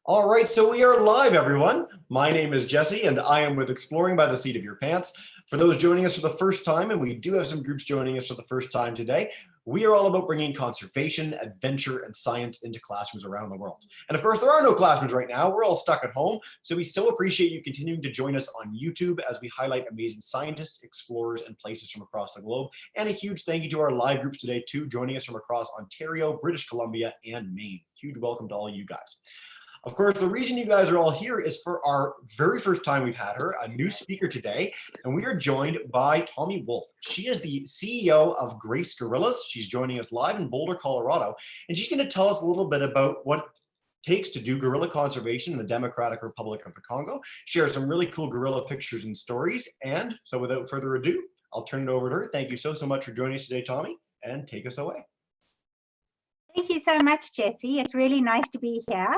All right, so we are live, everyone. My name is Jesse, and I am with Exploring by the Seat of Your Pants. For those joining us for the first time, and we do have some groups joining us for the first time today, we are all about bringing conservation, adventure, and science into classrooms around the world. And of course, there are no classrooms right now. We're all stuck at home, so we still appreciate you continuing to join us on YouTube as we highlight amazing scientists, explorers, and places from across the globe. And a huge thank you to our live groups today, too, joining us from across Ontario, British Columbia, and Maine. Huge welcome to all you guys. Of course, the reason you guys are all here is for our very first time we've had her, a new speaker today, and we are joined by Tommi Wolfe. She is the CEO of Grace Gorillas. She's joining us live in Boulder, Colorado, and she's going to tell us a little bit about what it takes to do gorilla conservation in the Democratic Republic of the Congo, share some really cool gorilla pictures and stories, and so without further ado, I'll turn it over to her. Thank you so much for joining us today, Tommi, and take us away. Thank you so much, Jesse. It's really nice to be here.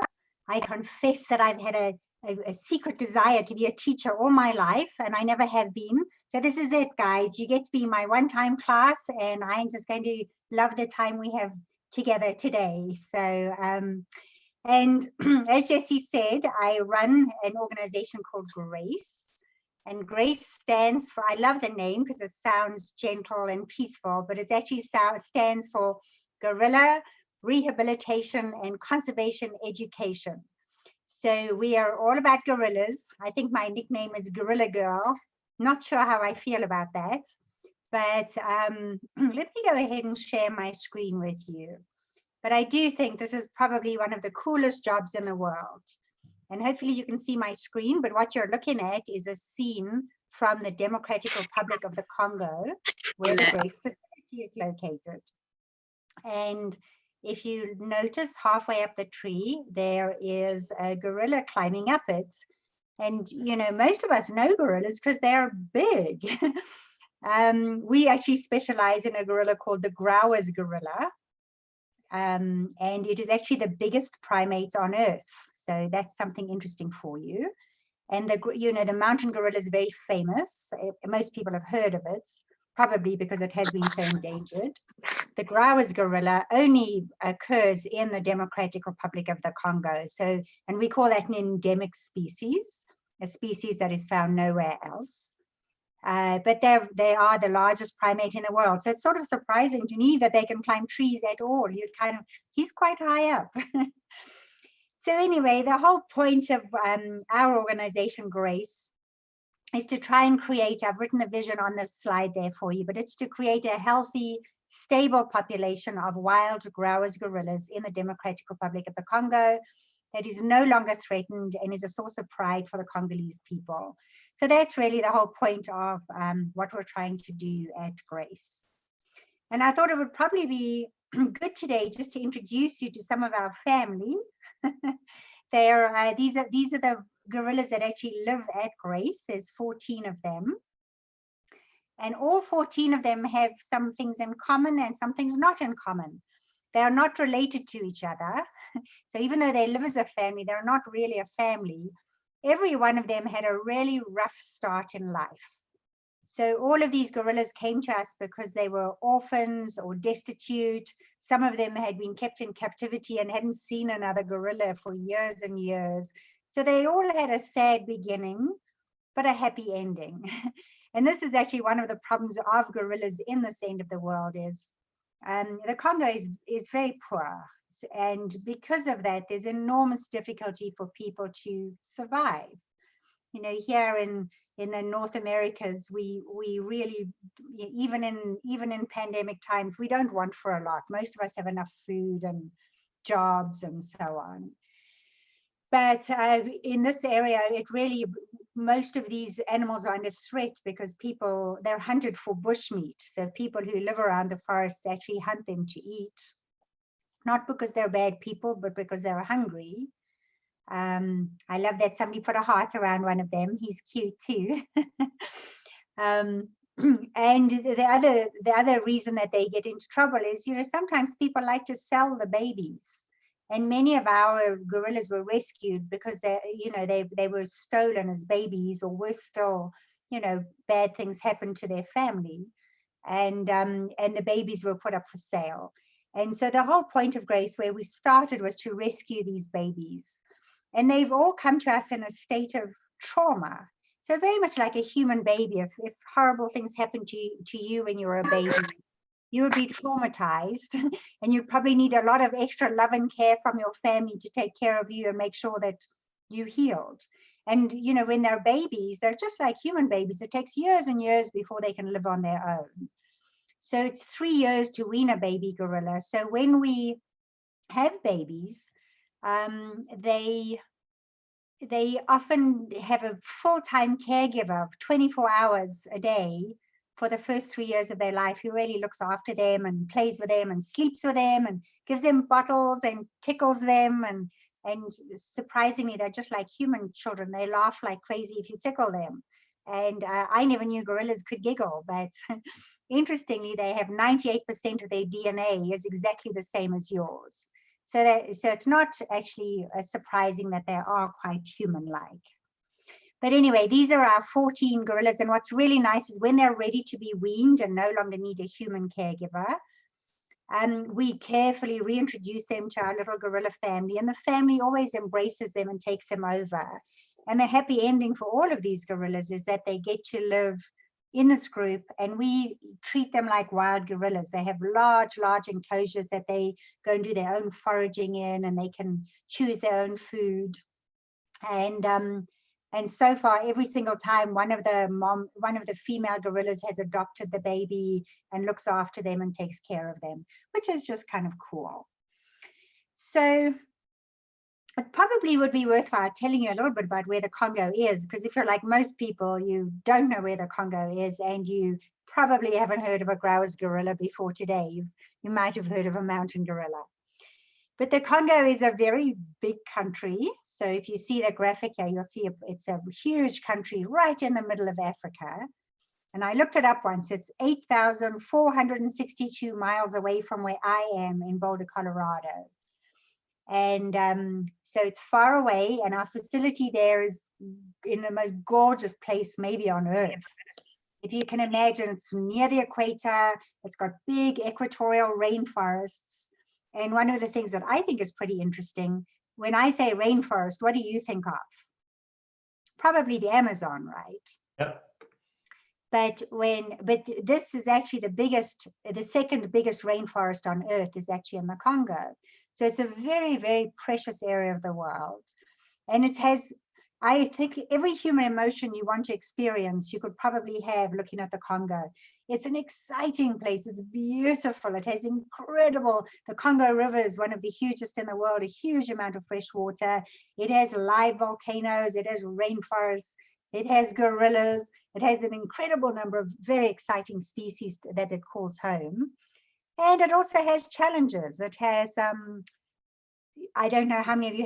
I confess that I've had a secret desire to be a teacher all my life, and I never have been. So this is it, guys. You get to be my one-time class, and I'm just going to love the time we have together today. So, and as Jesse said, I run an organization called Grace. And Grace stands for, I love the name because it sounds gentle and peaceful, but it actually stands for Gorilla Rehabilitation and Conservation Education. So we are all about gorillas. I think my nickname is Gorilla Girl. Not sure how I feel about that, but let me go ahead and share my screen with you. But I do think this is probably one of the coolest jobs in the world. And hopefully you can see my screen, but what you're looking at is a scene from the Democratic Republic of the Congo, where the Grace facility is located. And if you notice halfway up the tree, there is a gorilla climbing up it. And, you know, most of us know gorillas because they're big. We actually specialize in a gorilla called the Grauer's gorilla. And it is actually the biggest primate on Earth. So that's something interesting for you. And, the mountain gorilla is very famous. Most people have heard of it, probably because it has been so endangered. The Grauer's gorilla only occurs in the Democratic Republic of the Congo. So, and we call that an endemic species, a species that is found nowhere else. But they are the largest primate in the world. So it's sort of surprising to me that they can climb trees at all. He's quite high up. So anyway, the whole point of our organization, Grace, is to try and create, I've written a vision on the slide there for you, but it's to create a healthy, stable population of wild Grauer's gorillas in the Democratic Republic of the Congo that is no longer threatened and is a source of pride for the Congolese people. So that's really the whole point of what we're trying to do at Grace. And I thought it would probably be good today just to introduce you to some of our family. These are the gorillas that actually live at Grace. There's 14 of them. And all 14 of them have some things in common and some things not in common. They are not related to each other. So even though they live as a family, they're not really a family. Every one of them had a really rough start in life. So all of these gorillas came to us because they were orphans or destitute. Some of them had been kept in captivity and hadn't seen another gorilla for years and years. So they all had a sad beginning, but a happy ending. And this is actually one of the problems of gorillas in this end of the world is the Congo is very poor. And because of that, there's enormous difficulty for people to survive. You know, here in the North Americas, we really, even in pandemic times, we don't want for a lot. Most of us have enough food and jobs and so on. But in this area, most of these animals are under threat because they're hunted for bushmeat. So people who live around the forests actually hunt them to eat, not because they're bad people, but because they're hungry. I love that somebody put a heart around one of them. He's cute too. And the other reason that they get into trouble is, sometimes people like to sell the babies. And many of our gorillas were rescued because they were stolen as babies, or worse still, bad things happened to their family, and the babies were put up for sale. And so the whole point of Grace, where we started, was to rescue these babies. And they've all come to us in a state of trauma. So very much like a human baby. If horrible things happen to you when you're a baby, you would be traumatized and you probably need a lot of extra love and care from your family to take care of you and make sure that you healed. And, you know, when they're babies, they're just like human babies. It takes years and years before they can live on their own. So it's 3 years to wean a baby gorilla. So when we have babies, they often have a full-time caregiver of 24 hours a day for the first 3 years of their life, who really looks after them and plays with them and sleeps with them and gives them bottles and tickles them. And surprisingly, they're just like human children. They laugh like crazy if you tickle them. And I never knew gorillas could giggle, but interestingly, they have 98% of their DNA is exactly the same as yours. So it's not actually surprising that they are quite human-like. But anyway, these are our 14 gorillas. And what's really nice is when they're ready to be weaned and no longer need a human caregiver, we carefully reintroduce them to our little gorilla family. And the family always embraces them and takes them over. And the happy ending for all of these gorillas is that they get to live in this group, and we treat them like wild gorillas. They have large enclosures that they go and do their own foraging in, and they can choose their own food. And so far, every single time, one of the female gorillas has adopted the baby and looks after them and takes care of them, which is just kind of cool. So it probably would be worthwhile telling you a little bit about where the Congo is, because if you're like most people, you don't know where the Congo is, and you probably haven't heard of a Grauer's gorilla before today. You might have heard of a mountain gorilla. But the Congo is a very big country. So if you see the graphic here, you'll see it's a huge country right in the middle of Africa. And I looked it up once. It's 8,462 miles away from where I am in Boulder, Colorado. And so it's far away, and our facility there is in the most gorgeous place maybe on earth. If you can imagine, it's near the equator. It's got big equatorial rainforests. And one of the things that I think is pretty interesting, when I say rainforest, what do you think of? Probably the Amazon, right? Yep. But this is actually the second biggest rainforest on earth is actually in the Congo. So it's a very, very precious area of the world. And it has, I think, every human emotion you want to experience, you could probably have looking at the Congo. It's an exciting place. It's beautiful. It has the Congo River is one of the hugest in the world, a huge amount of fresh water. It has live volcanoes. It has rainforests. It has gorillas. It has an incredible number of very exciting species that it calls home. And it also has challenges. It has, I don't know how many of you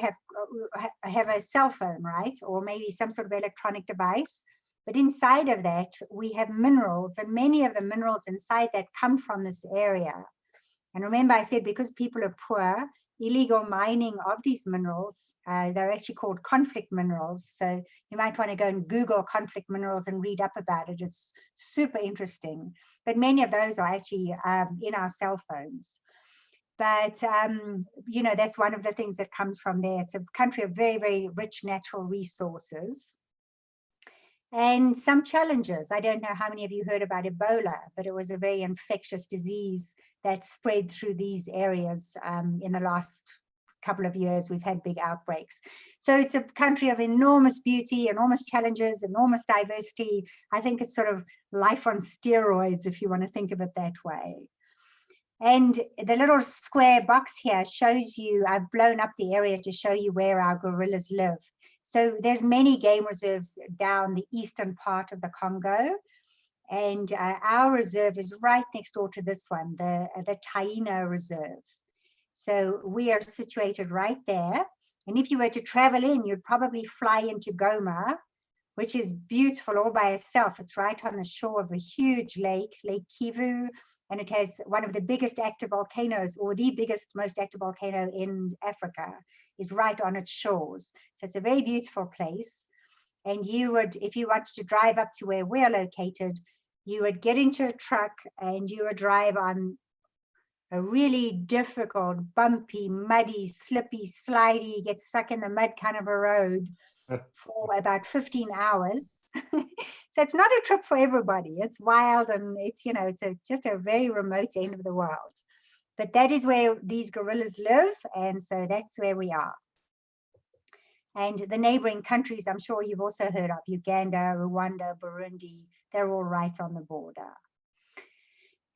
have a cell phone, right? Or maybe some sort of electronic device. But inside of that, we have minerals, and many of the minerals inside that come from this area. And remember, I said because people are poor, illegal mining of these minerals, they're actually called conflict minerals. So you might want to go and Google conflict minerals and read up about it. It's super interesting. But many of those are actually in our cell phones. But, you know, that's one of the things that comes from there. It's a country of very, very rich natural resources. And some challenges. I don't know how many of you heard about Ebola, but it was a very infectious disease that spread through these areas in the last couple of years. We've had big outbreaks. So it's a country of enormous beauty, enormous challenges, enormous diversity. I think it's sort of life on steroids, if you want to think of it that way. And the little square box here shows you, I've blown up the area to show you where our gorillas live. So there's many game reserves down the eastern part of the Congo. And our reserve is right next door to this one, the Taino Reserve. So we are situated right there. And if you were to travel in, you'd probably fly into Goma, which is beautiful all by itself. It's right on the shore of a huge lake, Lake Kivu. And it has one of the biggest active volcanoes, or the biggest, most active volcano in Africa, is right on its shores. So it's a very beautiful place. And you would, if you wanted to drive up to where we're located, you would get into a truck and you would drive on a really difficult, bumpy, muddy, slippy, slidey, get stuck in the mud kind of a road for about 15 hours. So it's not a trip for everybody. It's wild, and it's, you know, it's just a very remote end of the world. But that is where these gorillas live, and so that's where we are. And the neighboring countries, I'm sure you've also heard of, Uganda, Rwanda, Burundi, they're all right on the border.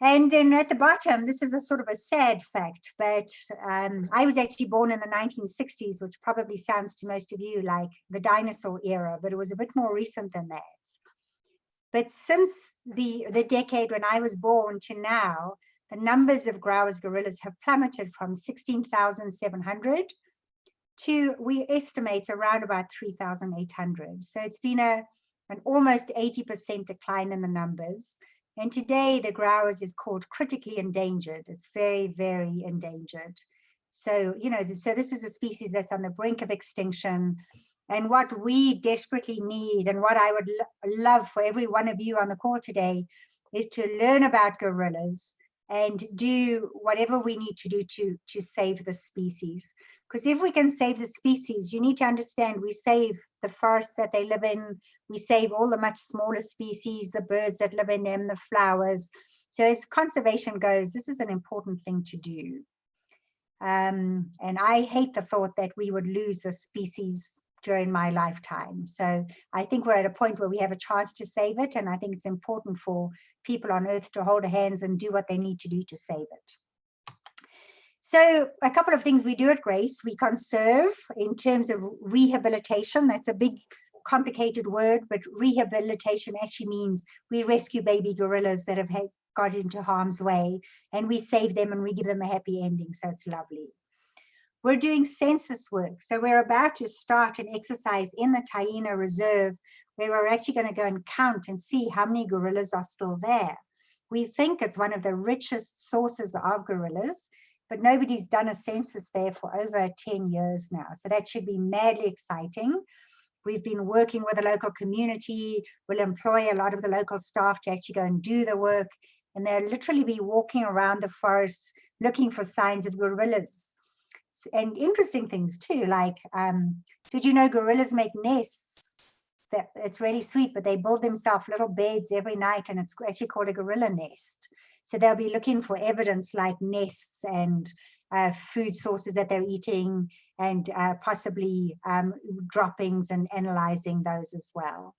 And then at the bottom, this is a sort of a sad fact, but I was actually born in the 1960s, which probably sounds to most of you like the dinosaur era, but it was a bit more recent than that. But since the decade when I was born to now, the numbers of Grauer's gorillas have plummeted from 16,700 to, we estimate, around about 3,800. So it's been an almost 80% decline in the numbers. And today the Grauer's is called critically endangered. It's very, very endangered. So, you know, so this is a species that's on the brink of extinction. And what we desperately need, and what I would love for every one of you on the call today, is to learn about gorillas and do whatever we need to do to save the species. Because if we can save the species, you need to understand we save the forests that they live in, we save all the much smaller species, the birds that live in them, the flowers. So as conservation goes, this is an important thing to do. And I hate the thought that we would lose the species during my lifetime. So I think we're at a point where we have a chance to save it, and I think it's important for people on Earth to hold hands and do what they need to do to save it. So a couple of things we do at Grace. We conserve in terms of rehabilitation. That's a big, complicated word, but rehabilitation actually means we rescue baby gorillas that have got into harm's way, and we save them and we give them a happy ending. So it's lovely. We're doing census work. So we're about to start an exercise in the Taina Reserve where we're actually going to go and count and see how many gorillas are still there. We think it's one of the richest sources of gorillas, but nobody's done a census there for over 10 years now. So that should be madly exciting. We've been working with the local community. We'll employ a lot of the local staff to actually go and do the work. And they'll literally be walking around the forests looking for signs of gorillas. And interesting things too, like, did you know gorillas make nests? It's really sweet, but they build themselves little beds every night, and it's actually called a gorilla nest. So they'll be looking for evidence like nests and food sources that they're eating, and possibly droppings, and analyzing those as well.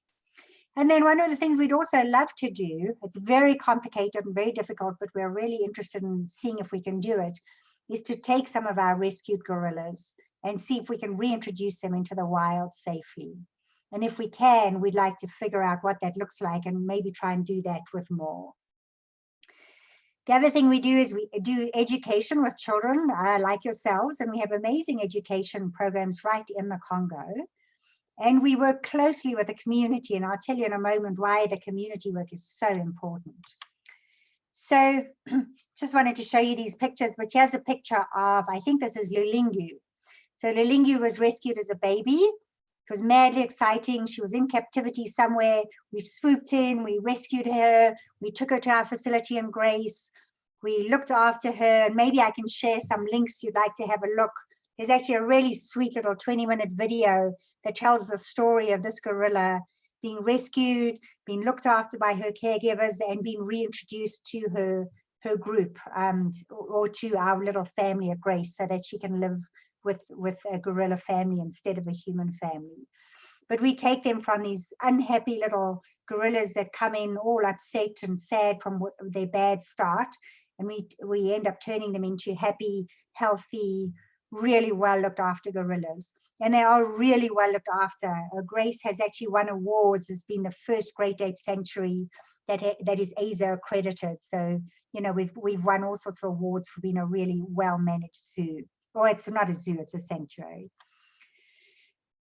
And then one of the things we'd also love to do, it's very complicated and very difficult, but we're really interested in seeing if we can do it, is to take some of our rescued gorillas and see if we can reintroduce them into the wild safely. And if we can, we'd like to figure out what that looks like and maybe try and do that with more. The other thing we do is we do education with children like yourselves, and we have amazing education programs right in the Congo. And we work closely with the community, and I'll tell you in a moment why the community work is so important. So just wanted to show you these pictures, but here's a picture of, I think this is Lulingu. So Lulingu was rescued as a baby. It was madly exciting. She was in captivity somewhere. We swooped in, we rescued her, we took her to our facility in Grace. We looked after her, and maybe I can share some links you'd like to have a look. There's actually a really sweet little 20-minute video that tells the story of this gorilla being rescued, being looked after by her caregivers, and being reintroduced to her group, or to our little family at Grace, so that she can live with a gorilla family instead of a human family. But we take them from these unhappy little gorillas that come in all upset and sad from their bad start, and we end up turning them into happy, healthy, really well looked after gorillas. And they are really well looked after. Grace has actually won awards as being the first Great Ape Sanctuary that is ASA accredited. So, you know, we've won all sorts of awards for being a really well-managed zoo. Or it's not a zoo, it's a sanctuary.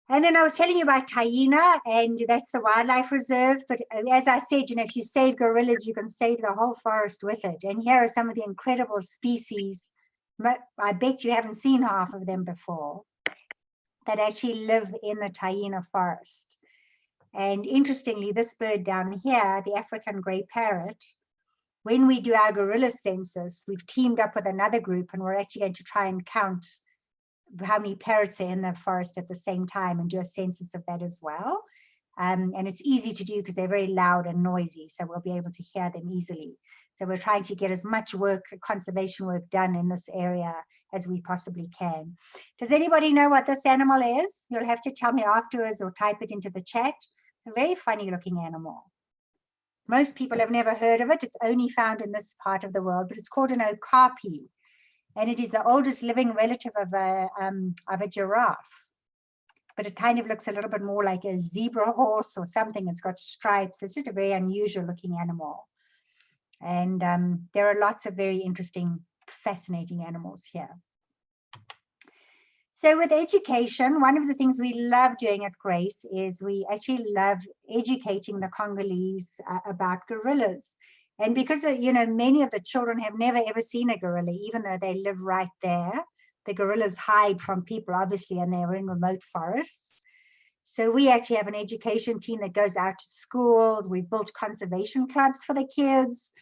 And then I was telling you about Taina, and that's the wildlife reserve. But as I said, you know, if you save gorillas, you can save the whole forest with it. And here are some of the incredible species. I bet you haven't seen half of them before, that actually live in the Taina forest. And interestingly, this bird down here, the African grey parrot, when we do our gorilla census, we've teamed up with another group, and we're actually going to try and count how many parrots are in the forest at the same time and do a census of that as well. And it's easy to do because they're very loud and noisy, so we'll be able to hear them easily. So we're trying to get as much work, conservation work done in this area as we possibly can. Does anybody know what this animal is? You'll have to tell me afterwards or type it into the chat. A very funny looking animal. Most people have never heard of it. It's only found in this part of the world, but it's called an okapi, and it is the oldest living relative of a giraffe. But it kind of looks a little bit more like a zebra horse or something. It's got stripes. It's just a very unusual looking animal. And there are lots of very interesting, fascinating animals here. So with education, one of the things we love doing at Grace is we actually love educating the Congolese about gorillas. And because, you know, many of the children have never ever seen a gorilla, even though they live right there. The gorillas hide from people, obviously, and they're in remote forests. So we actually have an education team that goes out to schools. We built conservation clubs for the kids.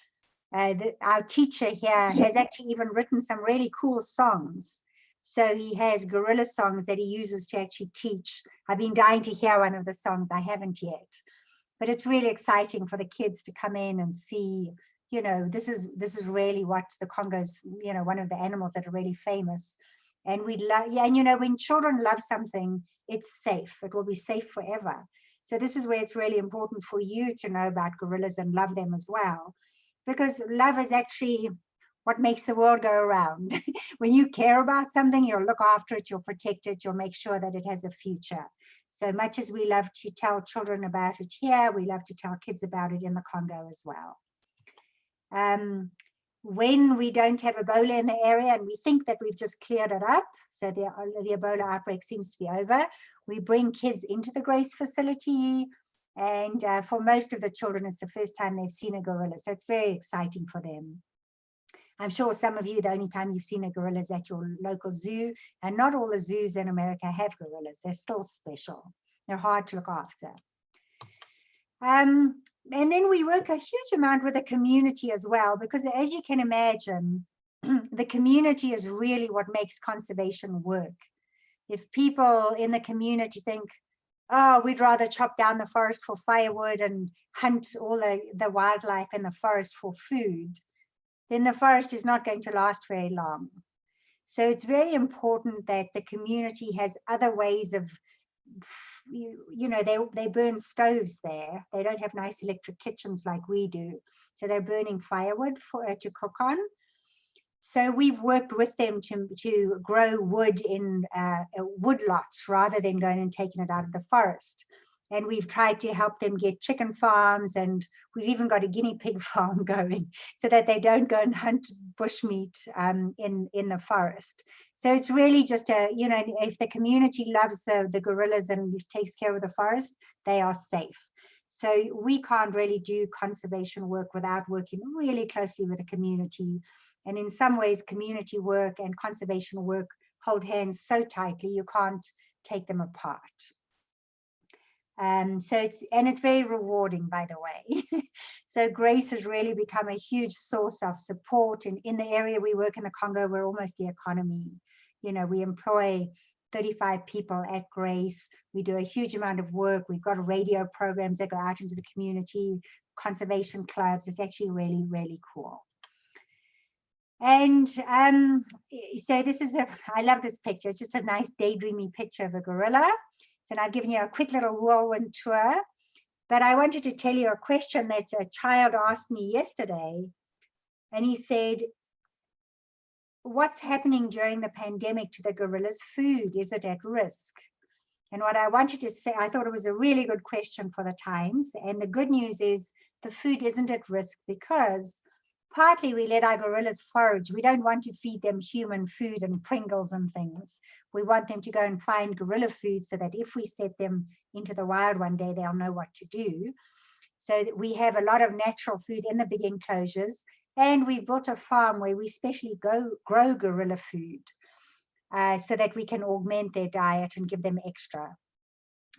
Our teacher here has actually even written some really cool songs. So he has gorilla songs that he uses to actually teach. I've been dying to hear one of the songs. I haven't yet. But it's really exciting for the kids to come in and see, you know, this is really what the Congo's, you know, one of the animals that are really famous. And we love, yeah, and you know, when children love something, it's safe. It will be safe forever. So this is where it's really important for you to know about gorillas and love them as well. Because love is actually what makes the world go around. When you care about something, you'll look after it, you'll protect it, you'll make sure that it has a future. So much as we love to tell children about it here, we love to tell kids about it in the Congo as well. When we don't have Ebola in the area and we think that we've just cleared it up, so the Ebola outbreak seems to be over, we bring kids into the Grace facility. And for most of the children, it's the first time they've seen a gorilla. So it's very exciting for them. I'm sure some of you, the only time you've seen a gorilla is at your local zoo, and not all the zoos in America have gorillas. They're still special. They're hard to look after. And then we work a huge amount with the community as well, because as you can imagine, the community is really what makes conservation work. If people in the community think, oh, we'd rather chop down the forest for firewood and hunt all the wildlife in the forest for food, then the forest is not going to last very long. So it's very important that the community has other ways of, you know, they burn stoves there. They don't have nice electric kitchens like we do. So they're burning firewood to cook on. So we've worked with them to grow wood in wood lots rather than going and taking it out of the forest. And we've tried to help them get chicken farms, and we've even got a guinea pig farm going so that they don't go and hunt bushmeat in the forest. So it's really just you know, if the community loves the gorillas and takes care of the forest, they are safe. So we can't really do conservation work without working really closely with the community. And in some ways, community work and conservation work hold hands so tightly, you can't take them apart. So it's very rewarding, by the way. So Grace has really become a huge source of support. And in the area we work in the Congo, we're almost the economy. You know, we employ 35 people at Grace. We do a huge amount of work. We've got radio programs that go out into the community, conservation clubs. It's actually really, really cool. And so this is I love this picture. It's just a nice daydreamy picture of a gorilla. And I've given you a quick little whirlwind tour, but I wanted to tell you a question that a child asked me yesterday. And he said, what's happening during the pandemic to the gorilla's food? Is it at risk? And what I wanted to say, I thought it was a really good question for the times. And the good news is the food isn't at risk because partly we let our gorillas forage. We don't want to feed them human food and Pringles and things. We want them to go and find gorilla food so that if we set them into the wild one day, they'll know what to do. So that we have a lot of natural food in the big enclosures. And we've built a farm where we specially grow gorilla food so that we can augment their diet and give them extra.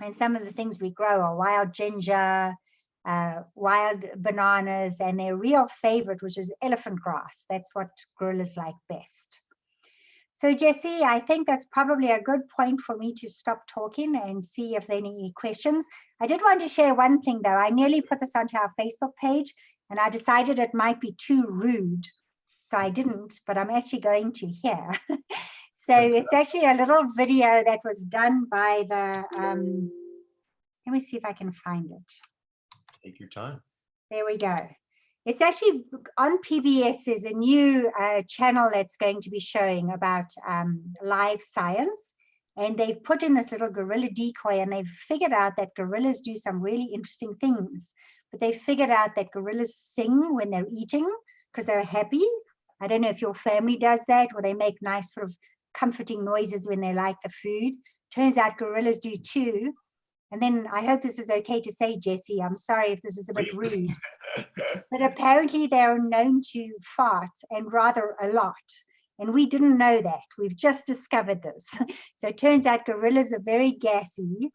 And some of the things we grow are wild ginger, wild bananas, and their real favorite, which is elephant grass. That's what gorillas like best. So Jessie, I think that's probably a good point for me to stop talking and see if there are any questions. I did want to share one thing though. I nearly put this onto our Facebook page and I decided it might be too rude. So I didn't, but I'm actually going to here. So it's actually a little video that was done by the, let me see if I can find it. Take your time. There we go. It's actually on PBS. There's a new channel that's going to be showing about live science. And they've put in this little gorilla decoy and they've figured out that gorillas do some really interesting things. But they figured out that gorillas sing when they're eating because they're happy. I don't know if your family does that, or they make nice sort of comforting noises when they like the food. Turns out gorillas do too. And then I hope this is okay to say, Jessie, I'm sorry if this is a bit rude, but apparently they're known to fart, and rather a lot. And we didn't know that. We've just discovered this. So it turns out gorillas are very gassy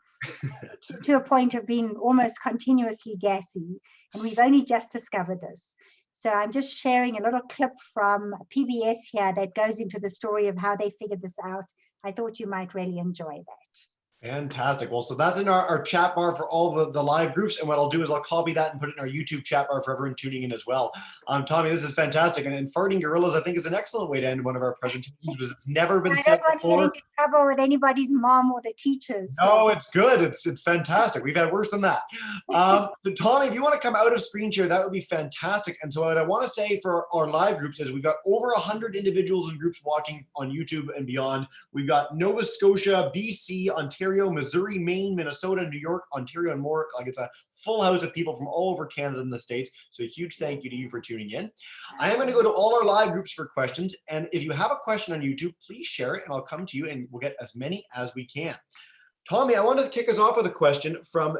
to a point of being almost continuously gassy. And we've only just discovered this. So I'm just sharing a little clip from PBS here that goes into the story of how they figured this out. I thought you might really enjoy that. Fantastic. Well, so that's in our chat bar for all the live groups. And what I'll do is I'll copy that and put it in our YouTube chat bar for everyone tuning in as well. Tommi, this is fantastic. And farting gorillas, I think, is an excellent way to end one of our presentations because it's never been said before. I don't want to get into trouble with anybody's mom or the teachers. So. No, it's good. It's fantastic. We've had worse than that. So Tommi, if you want to come out of screen share, that would be fantastic. And so what I want to say for our live groups is we've got over 100 individuals and groups watching on YouTube and beyond. We've got Nova Scotia, BC, Ontario, Missouri, Maine, Minnesota, New York, Ontario, and more. Like, it's a full house of people from all over Canada and the States. So a huge thank you to you for tuning in. I am going to go to all our live groups for questions. And if you have a question on YouTube, please share it and I'll come to you and we'll get as many as we can. Tommi, I wanted to kick us off with a question from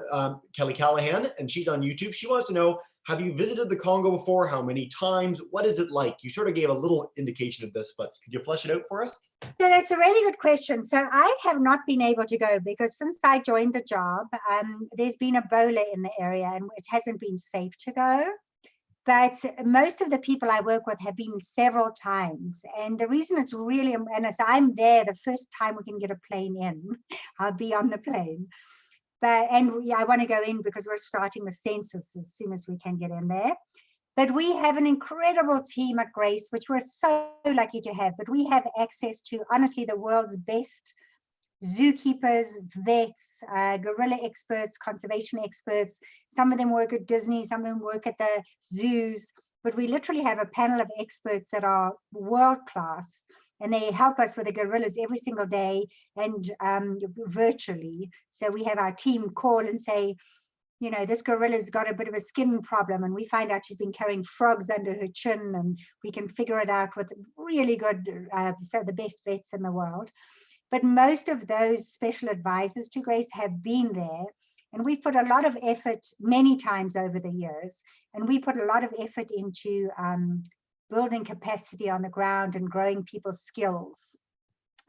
Kelly Callahan, and she's on YouTube. She wants to know, have you visited the Congo before? How many times? What is it like? You sort of gave a little indication of this, but could you flesh it out for us? So that's a really good question. So I have not been able to go because since I joined the job, there's been Ebola in the area and it hasn't been safe to go. But most of the people I work with have been several times. And the reason it's really, and as I'm there, the first time we can get a plane in, I'll be on the plane. And I want to go in because we're starting the census as soon as we can get in there. But we have an incredible team at Grace, which we're so lucky to have. But we have access to, honestly, the world's best zookeepers, vets, gorilla experts, conservation experts. Some of them work at Disney, some of them work at the zoos. But we literally have a panel of experts that are world-class. And they help us with the gorillas every single day and virtually. So we have our team call and say, you know, this gorilla's got a bit of a skin problem, and we find out she's been carrying frogs under her chin, and we can figure it out with really good, so the best vets in the world. But most of those special advisors to Grace have been there, and we've put a lot of effort many times over the years, and we put a lot of effort into building capacity on the ground and growing people's skills.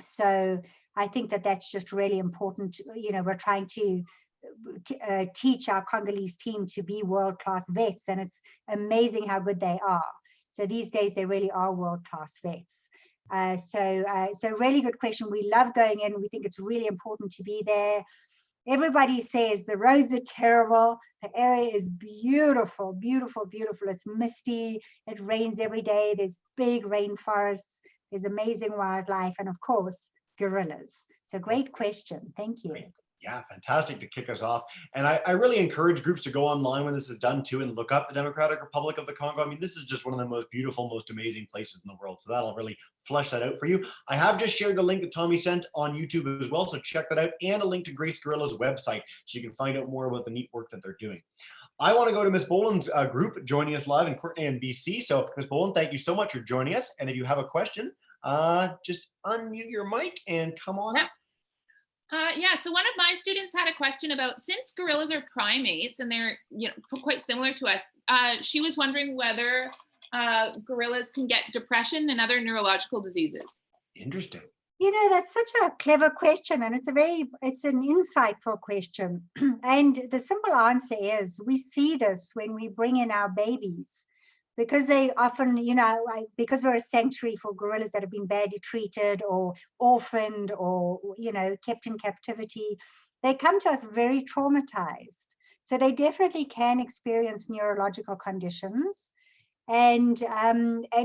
So I think that that's just really important. You know, we're trying to teach our Congolese team to be world-class vets, and it's amazing how good they are. So these days they really are world-class vets. So really good question. We love going in. We think it's really important to be there. Everybody says the roads are terrible. The area is beautiful, beautiful, beautiful. It's misty. It rains every day. There's big rainforests. There's amazing wildlife, and of course, gorillas. So great question. Thank you. Yeah, fantastic to kick us off. And I really encourage groups to go online when this is done too and look up the Democratic Republic of the Congo. I mean, this is just one of the most beautiful, most amazing places in the world. So that'll really flesh that out for you. I have just shared the link that Tommi sent on YouTube as well. So check that out, and a link to Grace Gorilla's website so you can find out more about the neat work that they're doing. I want to go to Ms. Boland's group joining us live in Courtenay and BC. So Ms. Boland, thank you so much for joining us. And if you have a question, just unmute your mic and come on up. Yeah, so one of my students had a question about, since gorillas are primates and they're, you know, quite similar to us, she was wondering whether gorillas can get depression and other neurological diseases. Interesting. You know, that's such a clever question, and it's an insightful question. And the simple answer is we see this when we bring in our babies, because they often, you know, because we're a sanctuary for gorillas that have been badly treated or orphaned or, you know, kept in captivity. They come to us very traumatized. So they definitely can experience neurological conditions. And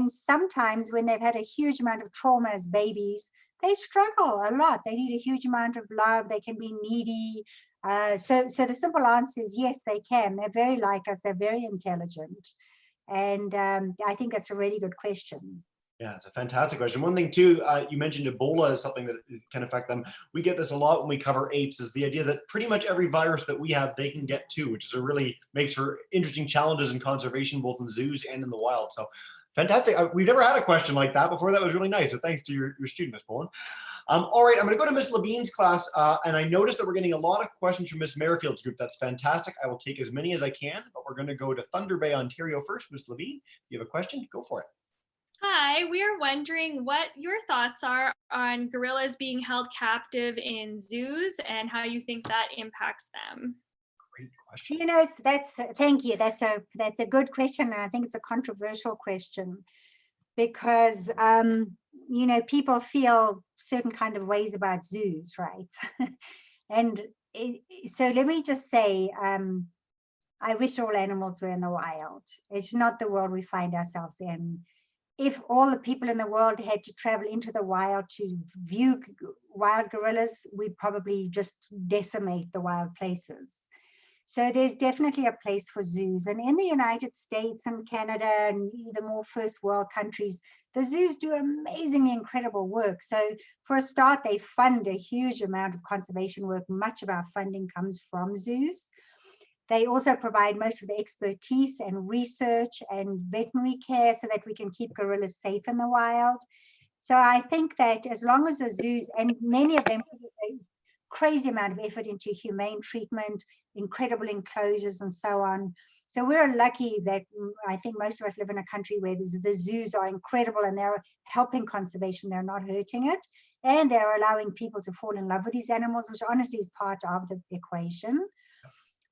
sometimes when they've had a huge amount of trauma as babies, they struggle a lot. They need a huge amount of love. They can be needy. So the simple answer is yes, they can. They're very like us. They're very intelligent. And I think that's a really good question. Yeah, it's a fantastic question. One thing too, you mentioned Ebola is something that can affect them. We get this a lot when we cover apes, is the idea that pretty much every virus that we have, they can get too, which is a really makes for interesting challenges in conservation, both in zoos and in the wild. So fantastic. We've never had a question like that before. That was really nice. So thanks to your student, Ms. Poland. All right, I'm going to go to Miss Levine's class, and I noticed that we're getting a lot of questions from Miss Merrifield's group. That's fantastic. I will take as many as I can, but we're going to go to Thunder Bay, Ontario first. Miss Levine, you have a question? Go for it. Hi, we are wondering what your thoughts are on gorillas being held captive in zoos and how you think that impacts them. Great question. You know, thank you. That's a good question, and I think it's a controversial question because you know, people feel certain kind of ways about zoos, right? And so let me just say, I wish all animals were in the wild. It's not the world we find ourselves in. If all the people in the world had to travel into the wild to view wild gorillas, we'd probably just decimate the wild places. So there's definitely a place for zoos. And in the United States and Canada and the more first world countries, the zoos do amazingly incredible work. So for a start, they fund a huge amount of conservation work. Much of our funding comes from zoos. They also provide most of the expertise and research and veterinary care so that we can keep gorillas safe in the wild. So I think that as long as the zoos, and many of them put a crazy amount of effort into humane treatment, incredible enclosures and so on. So we're lucky that I think most of us live in a country where the zoos are incredible and they're helping conservation, they're not hurting it. And they're allowing people to fall in love with these animals, which honestly is part of the equation.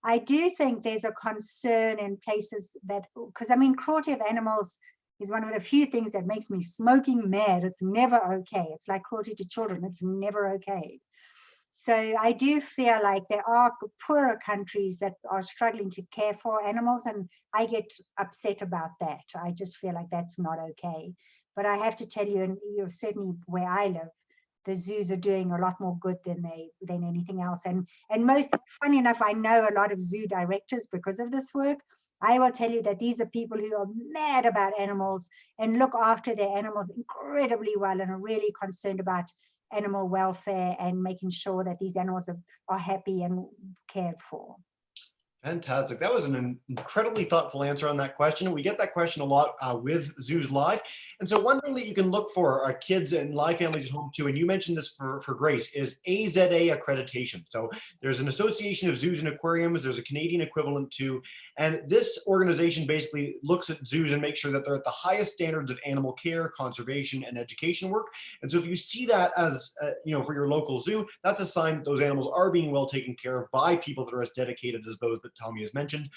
I do think there's a concern in places that, because I mean, cruelty of animals is one of the few things that makes me smoking mad. It's never okay. It's like cruelty to children. It's never okay. So I do feel like there are poorer countries that are struggling to care for animals, and I get upset about that. I just feel like that's not okay. But I have to tell you, and you're certainly where I live, the zoos are doing a lot more good than anything else. And most funny enough, I know a lot of zoo directors because of this work. I will tell you that these are people who are mad about animals and look after their animals incredibly well and are really concerned about animal welfare and making sure that these animals are happy and cared for. Fantastic. That was an incredibly thoughtful answer on that question. We get that question a lot with Zoos Live. And so one thing that you can look for kids and live families at home too, and you mentioned this for Grace, is AZA accreditation. So there's an association of zoos and aquariums. There's a Canadian equivalent too. And this organization basically looks at zoos and makes sure that they're at the highest standards of animal care, conservation, and education work. And so if you see that as, you know, for your local zoo, that's a sign that those animals are being well taken care of by people that are as dedicated as those that Tommi has mentioned.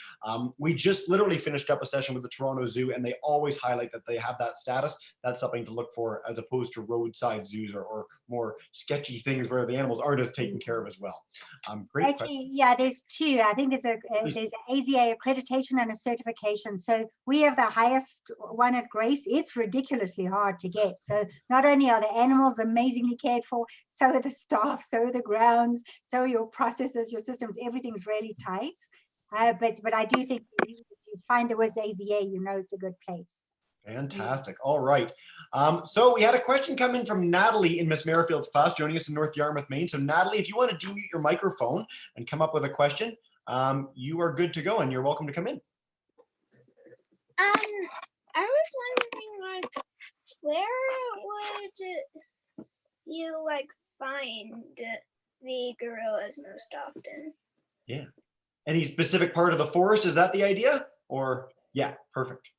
We just literally finished up a session with the Toronto Zoo, and they always highlight that they have that status. That's something to look for, as opposed to roadside zoos or more sketchy things where the animals aren't as taken care of as well. Great. Actually, yeah, there's two. I think there's the AZA accreditation and a certification. So we have the highest one at Grace. It's ridiculously hard to get. So not only are the animals amazingly cared for, so are the staff, so are the grounds, so are your processes, your systems. Everything's really tight. But I do think if you find the words AZA, you know it's a good place. Fantastic. All right. So we had a question come in from Natalie in Miss Merrifield's class, joining us in North Yarmouth, Maine. So Natalie, if you want to demute your microphone and come up with a question, you are good to go, and you're welcome to come in. I was wondering, like, where would you find the gorillas most often? Yeah. Any specific part of the forest? Is that the idea? Or yeah, perfect.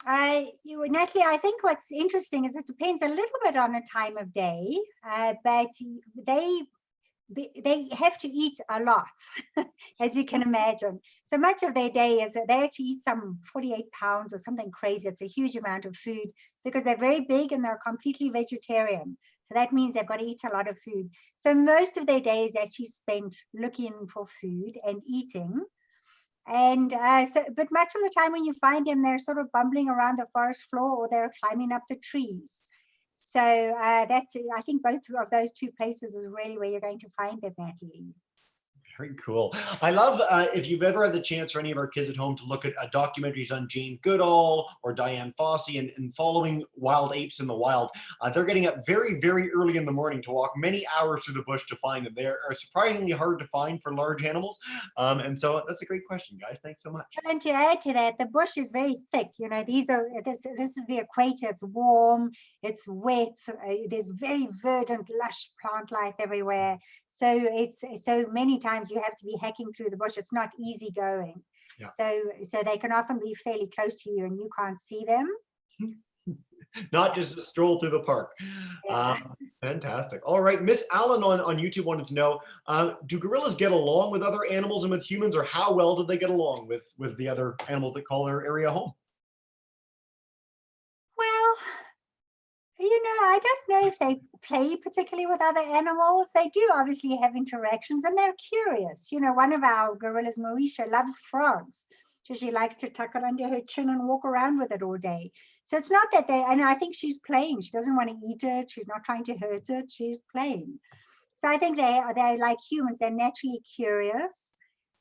Natalie, I think what's interesting is it depends a little bit on the time of day, but they have to eat a lot, as you can imagine. So much of their day is that they actually eat some 48 pounds or something crazy. It's a huge amount of food because they're very big and they're completely vegetarian. So that means they've got to eat a lot of food. So most of their day is actually spent looking for food and eating. And but much of the time when you find them, they're sort of bumbling around the forest floor or they're climbing up the trees. So that's, I think both of those two places is really where you're going to find them, Natalie. Very cool. I love if you've ever had the chance for any of our kids at home to look at documentaries on Jane Goodall or Diane Fossey and following wild apes in the wild. They're getting up very, very early in the morning to walk many hours through the bush to find them. They are surprisingly hard to find for large animals. And so that's a great question, guys. Thanks so much. And to add to that, the bush is very thick. You know, this is the equator. It's warm, it's wet. There's very verdant, lush plant life everywhere. So so many times you have to be hacking through the bush. It's not easy going. Yeah. So they can often be fairly close to you and you can't see them. Not just a stroll through the park. Yeah. Fantastic. All right, Miss Allen on YouTube wanted to know, do gorillas get along with other animals and with humans, or how well do they get along with the other animals that call their area home? Well, you know, I don't know if they play particularly with other animals. They do obviously have interactions and they're curious. You know, one of our gorillas, Mauricia, loves frogs. So she likes to tuck it under her chin and walk around with it all day. So it's not that and I think she's playing. She doesn't want to eat it. She's not trying to hurt it. She's playing. So I think they're like humans. They're naturally curious.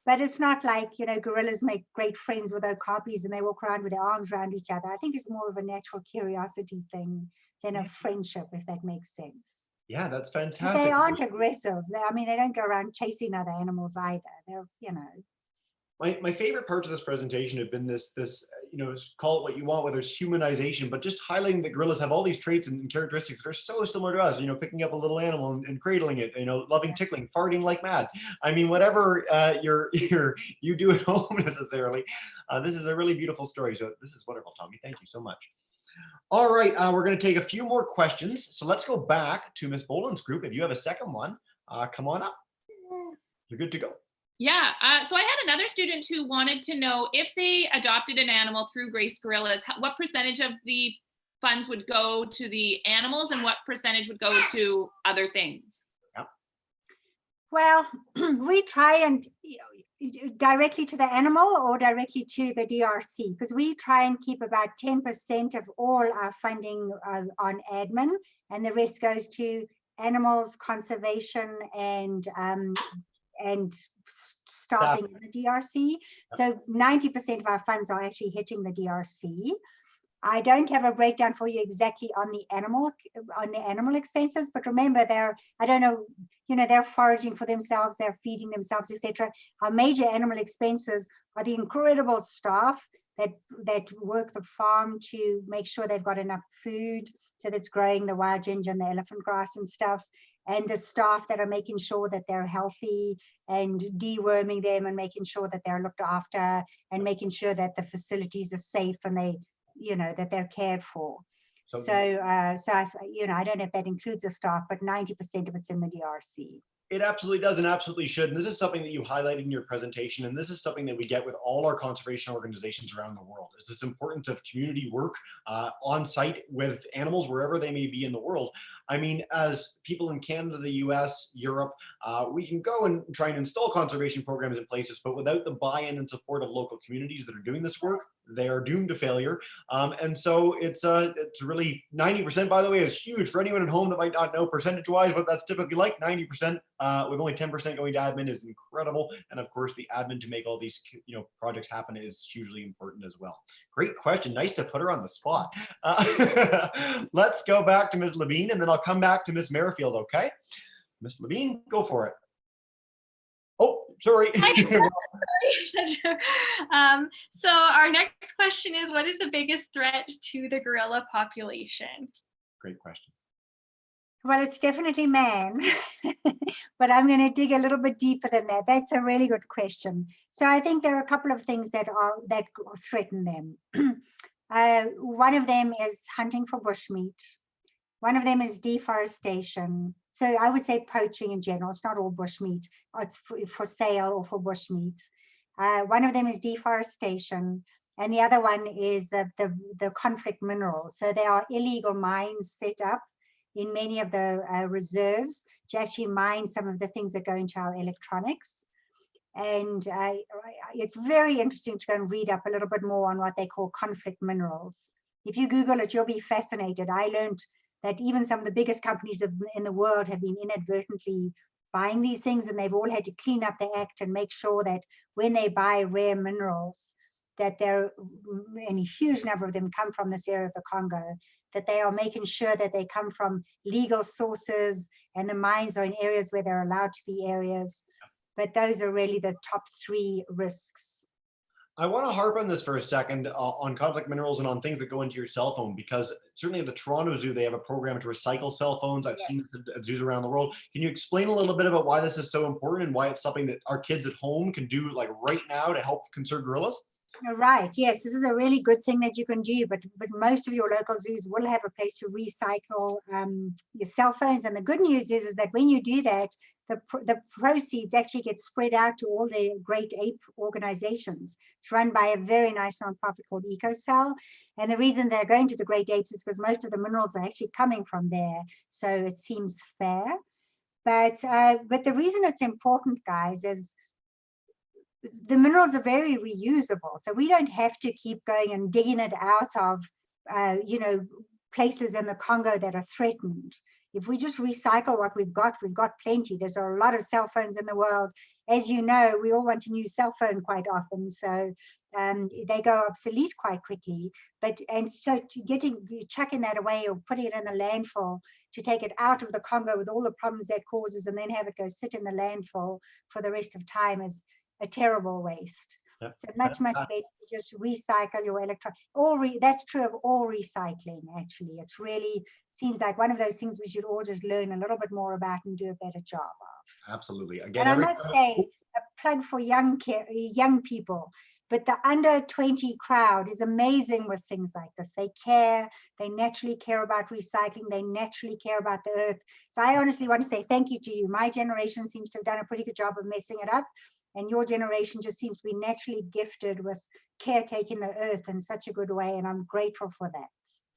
But it's not like, you know, gorillas make great friends with okapis and they walk around with their arms around each other. I think it's more of a natural curiosity thing than a friendship, if that makes sense. Yeah, that's But fantastic. they aren't aggressive. I mean, they don't go around chasing other animals either. They're, you know. My favorite parts of this presentation have been this, you know, call it what you want, whether it's humanization, but just highlighting that gorillas have all these traits and characteristics that are so similar to us, you know, picking up a little animal and cradling it, you know, loving tickling, farting like mad. I mean, whatever you do at home necessarily, this is a really beautiful story. So this is wonderful, Tommi. Thank you so much. All right, we're going to take a few more questions. So let's go back to Miss Boland's group. If you have a second one, come on up. You're good to go. Yeah, so I had another student who wanted to know if they adopted an animal through Grace Gorillas, what percentage of the funds would go to the animals and what percentage would go to other things? Yeah. Well, we try and directly to the animal or directly to the DRC, because we try and keep about 10% of all our funding on admin, and the rest goes to animals, conservation, and staffing in the DRC. So 90% of our funds are actually hitting the DRC. I don't have a breakdown for you exactly on the animal expenses, but remember I don't know, you know, they're foraging for themselves, they're feeding themselves, etc. Our major animal expenses are the incredible staff that work the farm to make sure they've got enough food, so that's growing the wild ginger and the elephant grass and stuff, and the staff that are making sure that they're healthy and deworming them and making sure that they're looked after and making sure that the facilities are safe and they, you know, that they're cared for. So I don't know if that includes the staff, but 90% of it's in the DRC. It absolutely does and absolutely should. And this is something that you highlighted in your presentation. And this is something that we get with all our conservation organizations around the world, is this importance of community work on site with animals wherever they may be in the world. I mean, as people in Canada, the US, Europe, we can go and try and install conservation programs in places, but without the buy-in and support of local communities that are doing this work, they are doomed to failure. And so it's really 90%, by the way, is huge for anyone at home that might not know percentage-wise what that's typically like. 90% with only 10% going to admin is incredible. And of course, the admin to make all these, you know, projects happen is hugely important as well. Great question. Nice to put her on the spot. Let's go back to Ms. Levine, and then I'll come back to Ms. Merrifield, okay? Ms. Levine, go for it. Oh, sorry. So our next question is, what is the biggest threat to the gorilla population? Great question. Well, it's definitely man, but I'm going to dig a little bit deeper than that. That's a really good question. So I think there are a couple of things that threaten them. One of them is hunting for bushmeat. One of them is deforestation. So I would say poaching in general. It's not all bushmeat. It's for sale or for bushmeat. One of them is deforestation. And the other one is the conflict minerals. So there are illegal mines set up in many of the reserves to actually mine some of the things that go into our electronics. And it's very interesting to go and read up a little bit more on what they call conflict minerals. If you Google it, you'll be fascinated. I learned that even some of the biggest companies in the world have been inadvertently buying these things, and they've all had to clean up the act and make sure that when they buy rare minerals, that and a huge number of them come from this area of the Congo, that they are making sure that they come from legal sources, and the mines are in areas where they're allowed to be areas. But those are really the top 3 risks. I want to harp on this for a second on conflict minerals and on things that go into your cell phone, because certainly at the Toronto Zoo, they have a program to recycle cell phones. I've seen it at zoos around the world. Can you explain a little bit about why this is so important and why it's something that our kids at home can do like right now to help conserve gorillas? Right. Yes, this is a really good thing that you can do, but most of your local zoos will have a place to recycle your cell phones. And the good news is that when you do that, the proceeds actually get spread out to all the great ape organizations. It's run by a very nice nonprofit called EcoCell. And the reason they're going to the great apes is because most of the minerals are actually coming from there. So it seems fair. But the reason it's important, guys, is the minerals are very reusable. So we don't have to keep going and digging it out of, places in the Congo that are threatened. If we just recycle what we've got plenty. There's a lot of cell phones in the world. As you know, we all want a new cell phone quite often. So they go obsolete quite quickly. So chucking that away or putting it in the landfill to take it out of the Congo with all the problems that causes and then have it go sit in the landfill for the rest of time is a terrible waste. Yep. So much better to just recycle your that's true of all recycling, actually. It's really seems like one of those things we should all just learn a little bit more about and do a better job of. Absolutely. Again, and I must say, a plug for young people, but the under 20 crowd is amazing with things like this. They care, they naturally care about recycling, they naturally care about the earth. So I honestly want to say thank you to you. My generation seems to have done a pretty good job of messing it up. And your generation just seems to be naturally gifted with caretaking the earth in such a good way. And I'm grateful for that.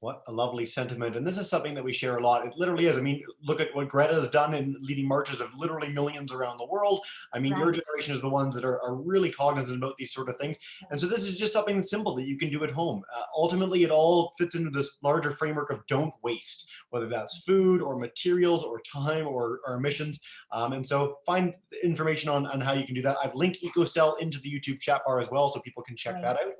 What a lovely sentiment. And this is something that we share a lot. It literally is. I mean, look at what Greta has done in leading marches of literally millions around the world. I mean, your generation is the ones that are really cognizant about these sort of things. And so this is just something simple that you can do at home. Ultimately, it all fits into this larger framework of don't waste, whether that's food or materials or time or emissions. And so find information on how you can do that. I've linked EcoCell into the YouTube chat bar as well, so people can check that out.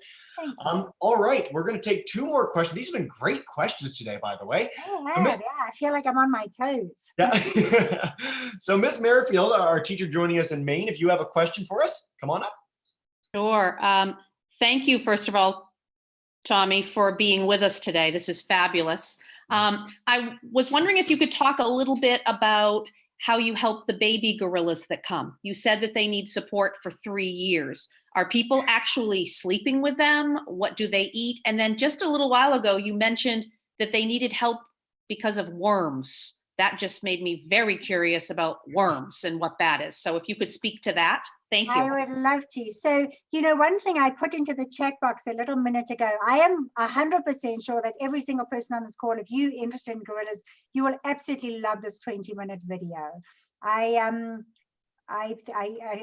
All right, we're going to take 2 more questions. These have been great questions today, by the way. I feel like I'm on my toes. Yeah. So Miss Merrifield, our teacher joining us in Maine, if you have a question for us, come on up. Sure. Thank you, first of all, Tommi, for being with us today. This is fabulous. I was wondering if you could talk a little bit about how you help the baby gorillas that come. You said that they need support for 3 years. Are people actually sleeping with them? What do they eat? And then just a little while ago, you mentioned that they needed help because of worms. That just made me very curious about worms and what that is. So if you could speak to that, thank you. I would love to. So, one thing I put into the chat box a little minute ago, I am 100% sure that every single person on this call, if you're interested in gorillas, you will absolutely love this 20-minute video. I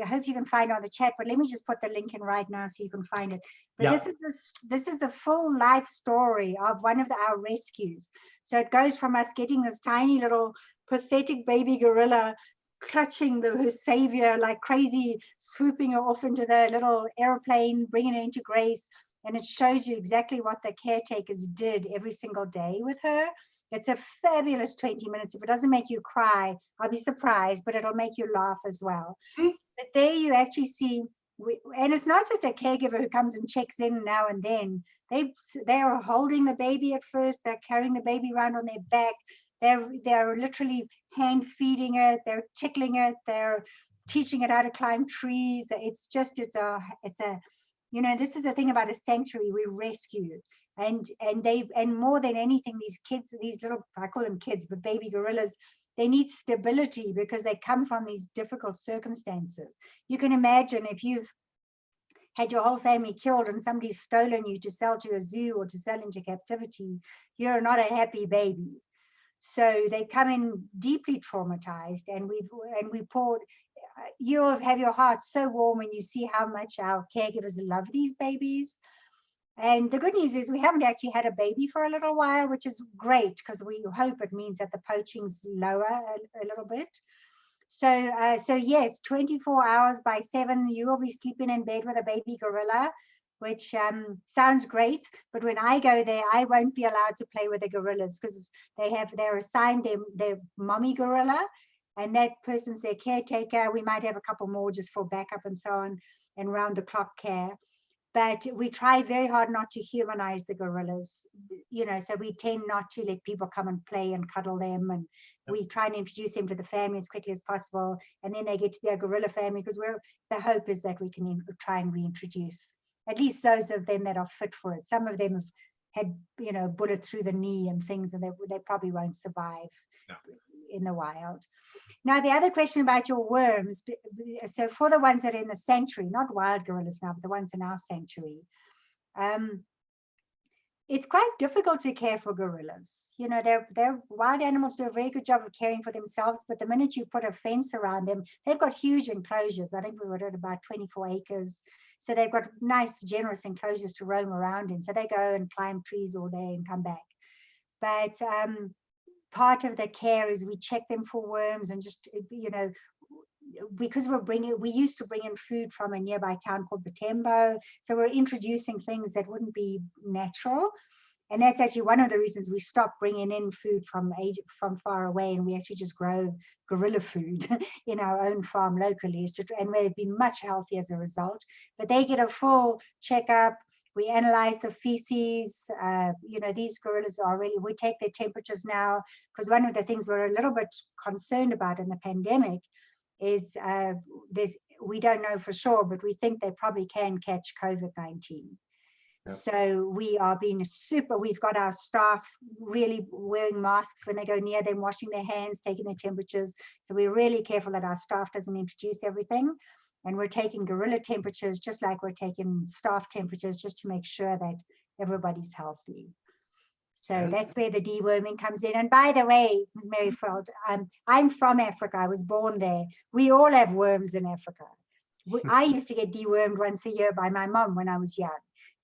hope you can find it on the chat, but let me just put the link in right now so you can find it. But this is the full life story of one of our rescues. So it goes from us getting this tiny little pathetic baby gorilla clutching her savior like crazy, swooping her off into the little airplane, bringing her into grace. And it shows you exactly what the caretakers did every single day with her. It's a fabulous 20 minutes. If it doesn't make you cry, I'll be surprised, but it'll make you laugh as well. But there you actually see, and it's not just a caregiver who comes and checks in now and then. They are holding the baby at first. They're carrying the baby around on their back. They're literally hand feeding it. They're tickling it. They're teaching it how to climb trees. It's a this is the thing about a sanctuary. We rescue. And more than anything, these kids, these little, I call them kids, but baby gorillas, they need stability because they come from these difficult circumstances. You can imagine if you've had your whole family killed and somebody's stolen you to sell to a zoo or to sell into captivity, you're not a happy baby. So they come in deeply traumatized, and we poured. You'll have your heart so warm when you see how much our caregivers love these babies. And the good news is we haven't actually had a baby for a little while, which is great because we hope it means that the poaching's lower a little bit. So yes, 24 hours by 7, you will be sleeping in bed with a baby gorilla, which sounds great. But when I go there, I won't be allowed to play with the gorillas because they're assigned their mommy gorilla, and that person's their caretaker. We might have a couple more just for backup and so on, and round the clock care. But we try very hard not to humanize the gorillas, so we tend not to let people come and play and cuddle them. And we try and introduce them to the family as quickly as possible. And then they get to be a gorilla family because the hope is that we can try and reintroduce at least those of them that are fit for it. Some of them have had, bullet through the knee and things, and they probably won't survive in the wild. Now, the other question about your worms, so for the ones that are in the sanctuary, not wild gorillas now, but the ones in our sanctuary, it's quite difficult to care for gorillas. They're wild animals do a very good job of caring for themselves, but the minute you put a fence around them, they've got huge enclosures. I think we were at about 24 acres. So they've got nice, generous enclosures to roam around in. So they go and climb trees all day and come back. But part of the care is we check them for worms, and just, because we used to bring in food from a nearby town called Butembo. So we're introducing things that wouldn't be natural. And that's actually one of the reasons we stopped bringing in food from far away, and we actually just grow gorilla food in our own farm locally. And they've been much healthier as a result. But they get a full checkup. We analyze the feces. These gorillas we take their temperatures now, because one of the things we're a little bit concerned about in the pandemic is we don't know for sure, but we think they probably can catch COVID-19. Yep. So we are being we've got our staff really wearing masks when they go near them, washing their hands, taking their temperatures. So we're really careful that our staff doesn't introduce everything. And we're taking gorilla temperatures just like we're taking staff temperatures, just to make sure that everybody's healthy. So that's where the deworming comes in. And by the way, Ms. Merrifield, I'm from Africa. I was born there. We all have worms in Africa. I used to get dewormed once a year by my mom when I was young.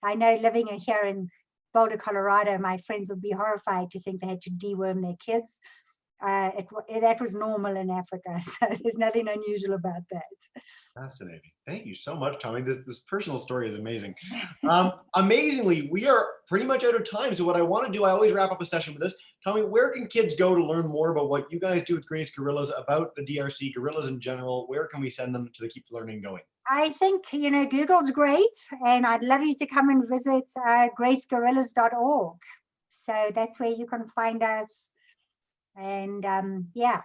I know living here in Boulder, Colorado, my friends would be horrified to think they had to deworm their kids. That was normal in Africa, so there's nothing unusual about that. Fascinating. Thank you so much, Tommi. This personal story is amazing. Amazingly, we are pretty much out of time. So what I want to do, I always wrap up a session with this. Tommi, where can kids go to learn more about what you guys do with Grace Gorillas, about the DRC, gorillas in general? Where can we send them to keep learning going? I think, Google's great, and I'd love you to come and visit gracegorillas.org. So that's where you can find us. And yeah.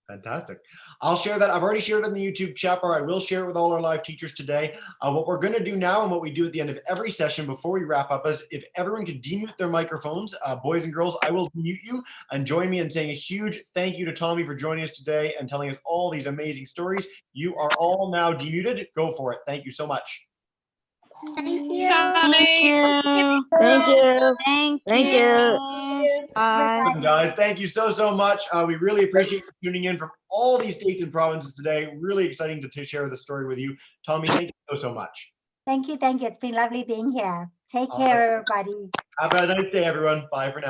Fantastic. I'll share that. I've already shared it in the YouTube chat bar. I will share it with all our live teachers today. What we're going to do now, and what we do at the end of every session before we wrap up, is if everyone could demute their microphones, boys and girls, I will mute you, and join me in saying a huge thank you to Tommi for joining us today and telling us all these amazing stories. You are all now demuted. Go for it. Thank you so much. Thank you. Tommi. Thank you. Thank you. Bye. Awesome, guys. Thank you so much. We really appreciate you tuning in from all these states and provinces today. Really exciting to share the story with you. Tommi, thank you so much. Thank you. It's been lovely being here. Take care, everybody. Have a nice day, everyone. Bye for now.